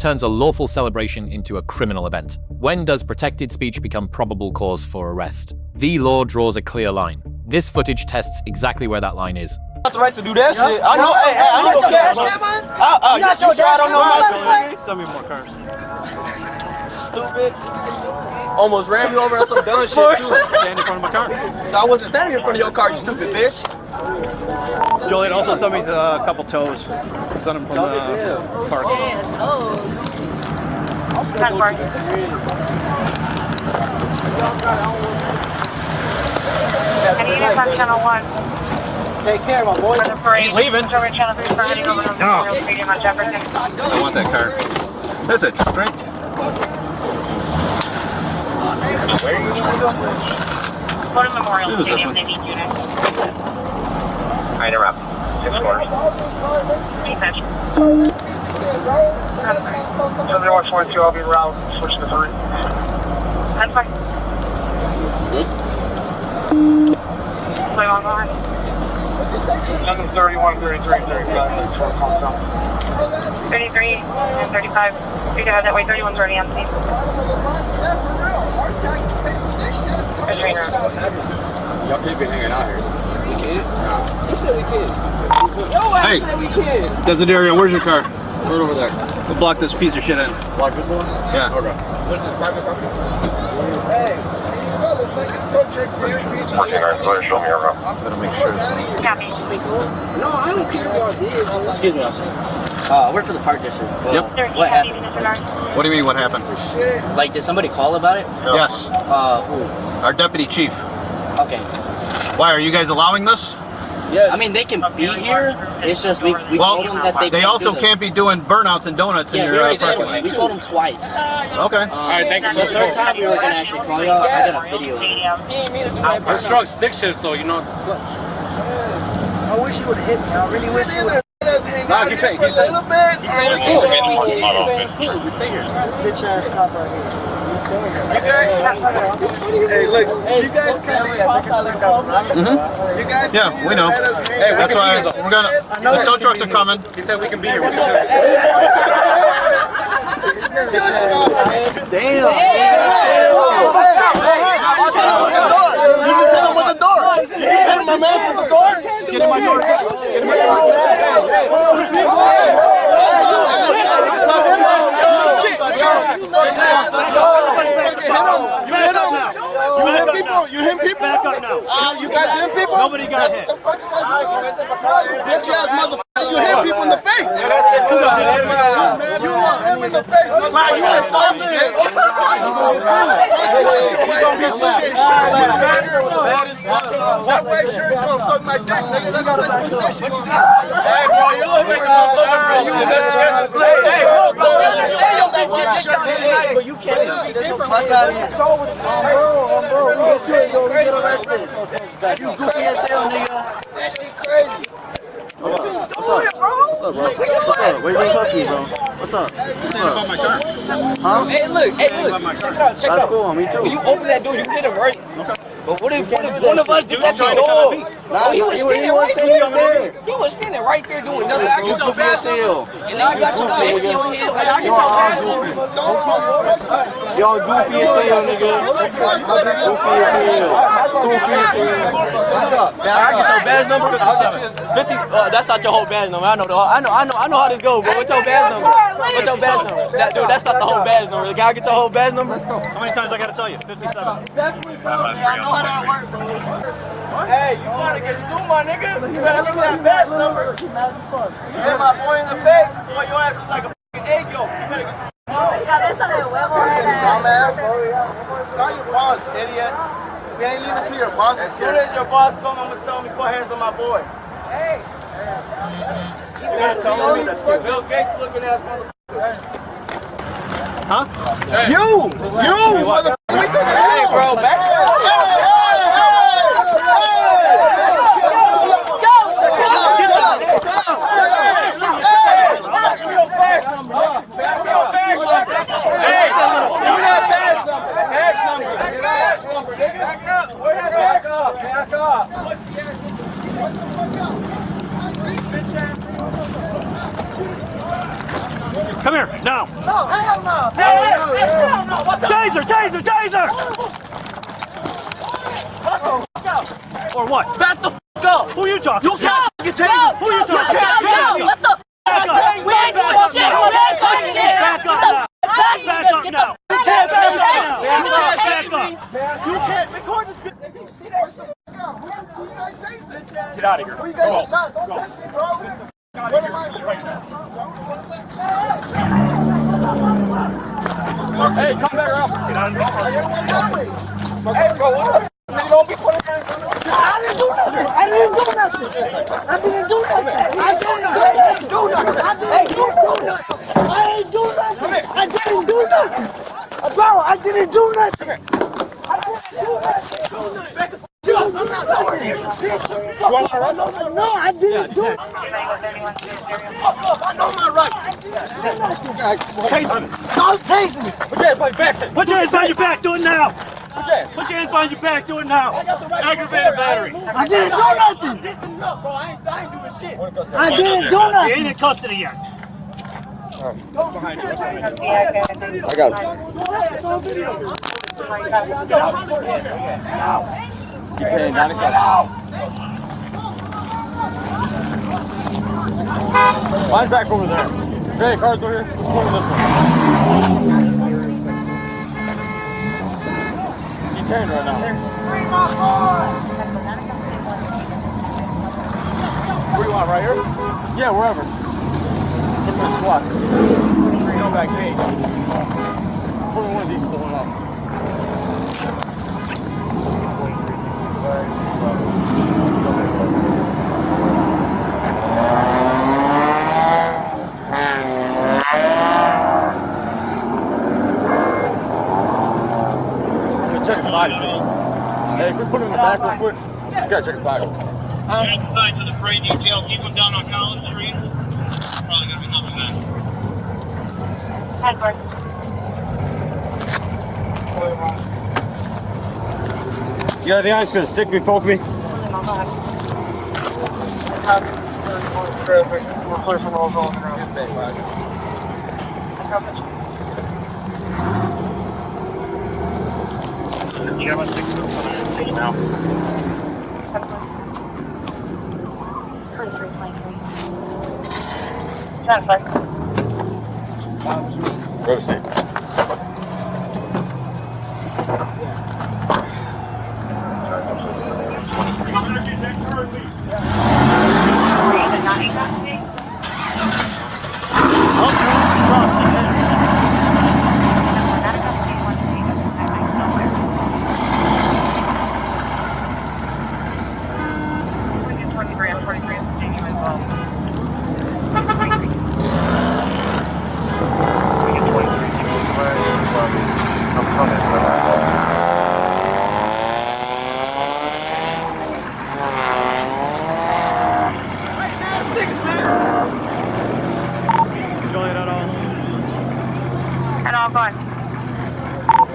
turns a lawful celebration into a criminal event? When does protected speech become probable cause for arrest? The law draws a clear line. This footage tests exactly where that line is. Got the right to do that shit. I know. Hey, I don't care. You got your dash cam on? Send me more cars. Stupid. Almost ran me over on some dumb shit too. Stand in front of my car. I wasn't standing in front of your car, you stupid bitch. Julian also sent me a couple toes. Sent them from the park. I need it on channel 1. Take care, my boy. Leaving. Over channel 3 for heading over to Memorial Stadium on Jefferson. I want that car. That's it, right? Go to Memorial Stadium, they need units. I interrupt. 6 quarters. Defense. 7142, I'll be route. Switch to 3. That's fine. Play on, go ahead. 31, 33, 35. 33 and 35. You can have that way. 31's already on the scene. There's trainer. Y'all keep it hanging out here. We can? No. You said we can. Hey, said we can. Desiderian, where's your car? Right over there. We'll block this piece of shit in. Block this one? Yeah. Okay. What's this, private property? Hey. Show me around. Gotta make sure. Copy. No, I don't care if y'all did. Excuse me, officer. I work for the park district. Well, Yep. What happened? What do you mean, what happened? Like, did somebody call about it? Yes. Who? Our deputy chief. Okay. Why, are you guys allowing this? Yes. I mean, they can be here. It's just we told them that they also can't be doing burnouts and donuts in your parking lot. We told them twice. Okay. Alright, thank you. So the third time we were gonna actually call y'all, I got a video. We're strong stick shift, so you know. I wish you would hit me. I really wish you would. Nah, he's saying it's cool. We stay here. This bitch ass cop right here. Hey, look, you guys kind of. You guys. Yeah, we know. Hey, That's why we're gonna. The tow trucks are coming. He said we can be here. My man from the door. Get in my door. Get in my door. You hit people? Back up now. You guys hit people? Nobody got hit. Bitch ass motherfucker, you hit people in the face. You hit him in the face. You assaulted him. That white shirt gonna suck my dick, nigga. That's what I'm doing. Hey, bro, you're looking like Hey, bro, but you can't see different. Fuck out of here. Bro, we get arrested. You goofy as hell, nigga. That shit crazy. What's up? What's up, bro? What's up? Where you been close to me, bro? What's up? What's up? Huh? Hey, look. Check it out. That's cool, me too. When you open that door, you hit him, right? Okay. But what if one of us did that to you? Nah, he was standing there. He was standing right there doing nothing. You goofy as hell. And then you got your face in your hand. Like, Y'all goofy as hell, nigga. Goofy as hell. Goofy as hell. I get your badge number. 50. That's not your whole badge number. I know how this goes, bro. What's your badge number? What's your badge number? Dude, that's not the whole badge number. Can I get your whole badge number? Let's go. How many times I gotta tell you? 57. Definitely, bro. I know how that works, bro. Hey, you wanna get sued, my nigga? You better give me that badge number. You hit my boy in the face, boy. Your ass is like a fucking egg yolk. You better get. Dumbass. Call your boss, idiot. We ain't leaving till your boss As is soon here. as your boss come, I'm gonna tell him to put hands on my boy. Hey. You gotta tell me that's good. Bill Gates looking ass motherfucker. Huh? You, motherfucker. Hey, bro, back Come here, now. No, hell no. Hell no. Taser, taser, taser! Or what? Back the f*** up. Who you talking You to? can't get taser. Who you talking to? What the f***? Back up. We ain't doing shit. We ain't doing shit. Back up now. Back up now. You can't Back tase me. up. You can't record this. See that shit? Get out of here. Go. Hey, come back up. Get out of here. Hey, bro, what the f***? Nigga, don't be putting hands on me. I didn't do nothing. I didn't do nothing. I didn't do nothing. I didn't do nothing. I didn't do nothing. I didn't do nothing. I didn't do nothing. Bro, I didn't do nothing. I didn't do nothing. I'm not going here. No, I didn't do it. I know my rights. Taser me. Don't tase me. Put your hands behind your back. Do it now. Put your hands behind your back. Do it now. Aggravated battery. I didn't do nothing. This is enough, bro. I ain't doing shit. I didn't do You nothing. ain't in custody yet. I got it. Keep paying, not in custody. Mine's back over there. Hey, car's over here. Let's go to this one. He's turning right now. Where do you want, right here? Yeah, wherever. Put him in the squat. Go back, hey. Put in one of these pulling up. Check his pockets. Hey, if we put him in the back real quick, just gotta check his pockets. Check the side to the freight detail. Keep them down on Collins Street. Probably gonna be nothing there. Headboard. You got the ice gonna stick me, poke me? No, go ahead. We're clear from all going around. You have a 6 now. Go to sleep.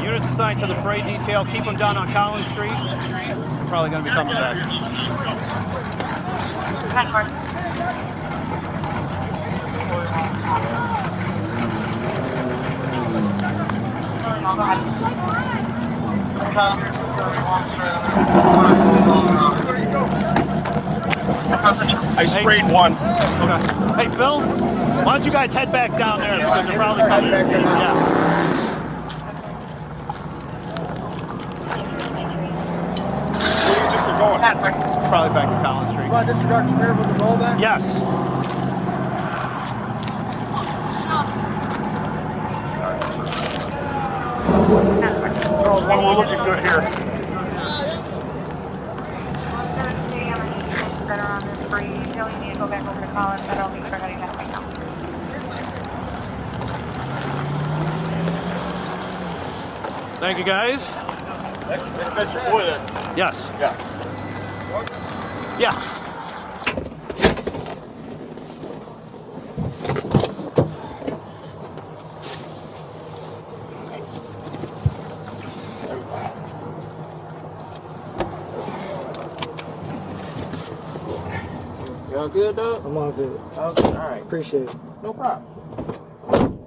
Units assigned to the parade detail, keep them down on Collins Street. Probably going to be coming back. I sprayed one. Okay. Hey, Phil, why don't you guys head back down there because they're probably coming. Yeah. Probably back to Collins Street. Do I disregard the mirror with the roll then? Yes. We're looking good here. You need to go back over to Collins. I don't think they're heading that way now. Thank you, guys. That's your boy then. Yes. Yeah. Yeah. Y'all good, dog? I'm all good. Okay, all right. Appreciate it. No problem.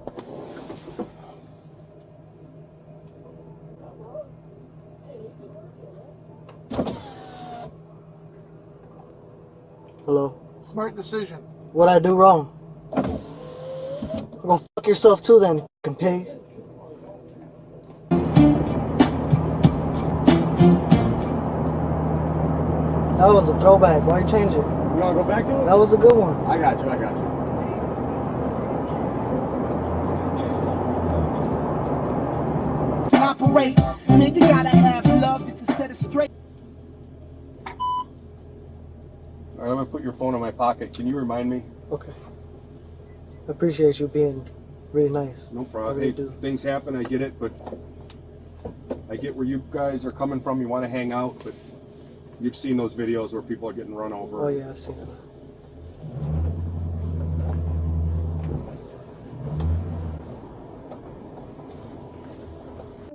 Hello. Smart decision. What'd I do wrong? Go fuck yourself too then, you fucking pig. That was a throwback. Why you change it? You want to go back to it? That was a good one. I got you. I got you. Operate, nigga gotta have love just to set it straight. All right, I'm gonna put your phone in my pocket. Can you remind me? Okay. I appreciate you being really nice. No problem. I really Hey, do. things happen. I get it, but I get where you guys are coming from. You want to hang out, but you've seen those videos where people are getting run over. Oh yeah, I've seen it.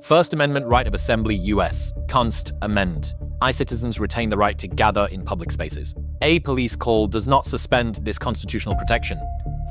First Amendment right of assembly US. Const. Amend. I citizens retain the right to gather in public spaces. A police call does not suspend this constitutional protection.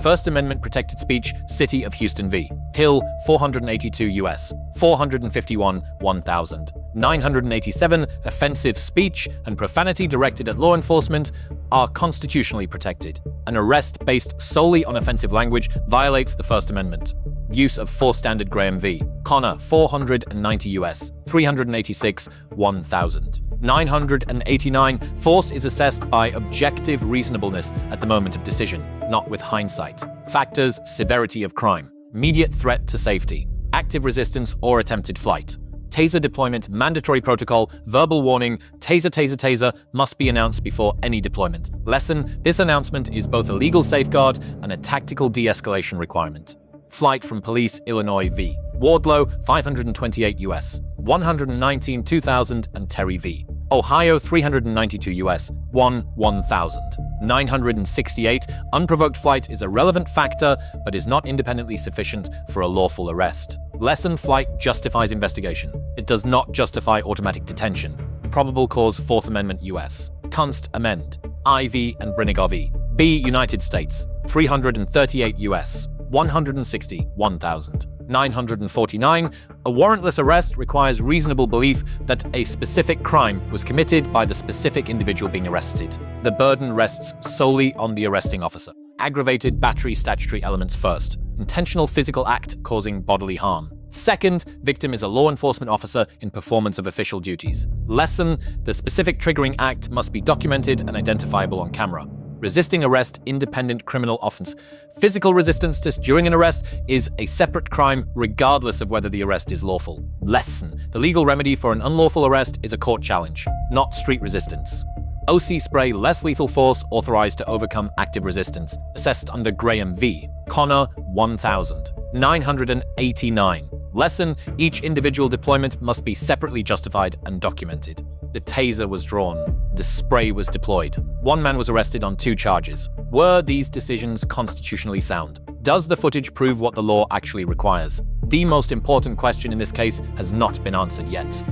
First Amendment protected speech, City of Houston v. Hill, 482 US. 451, 1000. 987, offensive speech and profanity directed at law enforcement are constitutionally protected. An arrest based solely on offensive language violates the First Amendment. Use of force standard Graham v. Connor, 490 US. 386, 1000. 989, force is assessed by objective reasonableness at the moment of decision, not with hindsight. Factors: severity of crime, immediate threat to safety, active resistance or attempted flight. Taser deployment mandatory protocol, verbal warning, taser must be announced before any deployment. Lesson: this announcement is both a legal safeguard and a tactical de-escalation requirement. Flight from police, Illinois v. Wardlow, 528 US. 119, 2000 and Terry v. Ohio, 392 US. 1000. 968, unprovoked flight is a relevant factor but is not independently sufficient for a lawful arrest. Lesson: flight justifies investigation. It does not justify automatic detention. Probable cause, 4th Amendment US. Const. Amend. IV and Brinigar v. B. United States, 338 US. 160, 1000. 949, a warrantless arrest requires reasonable belief that a specific crime was committed by the specific individual being arrested. The burden rests solely on the arresting officer. Aggravated battery statutory elements first. Intentional physical act causing bodily harm. Second, victim is a law enforcement officer in performance of official duties. Lesson: the specific triggering act must be documented and identifiable on camera. Resisting arrest, independent criminal offense. Physical resistance during an arrest is a separate crime regardless of whether the arrest is lawful. Lesson: the legal remedy for an unlawful arrest is a court challenge, not street resistance. OC spray, less lethal force authorized to overcome active resistance. Assessed under Graham v. Connor, 1000. 989. Lesson: each individual deployment must be separately justified and documented. The taser was drawn. The spray was deployed. One man was arrested on 2 charges. Were these decisions constitutionally sound? Does the footage prove what the law actually requires? The most important question in this case has not been answered yet.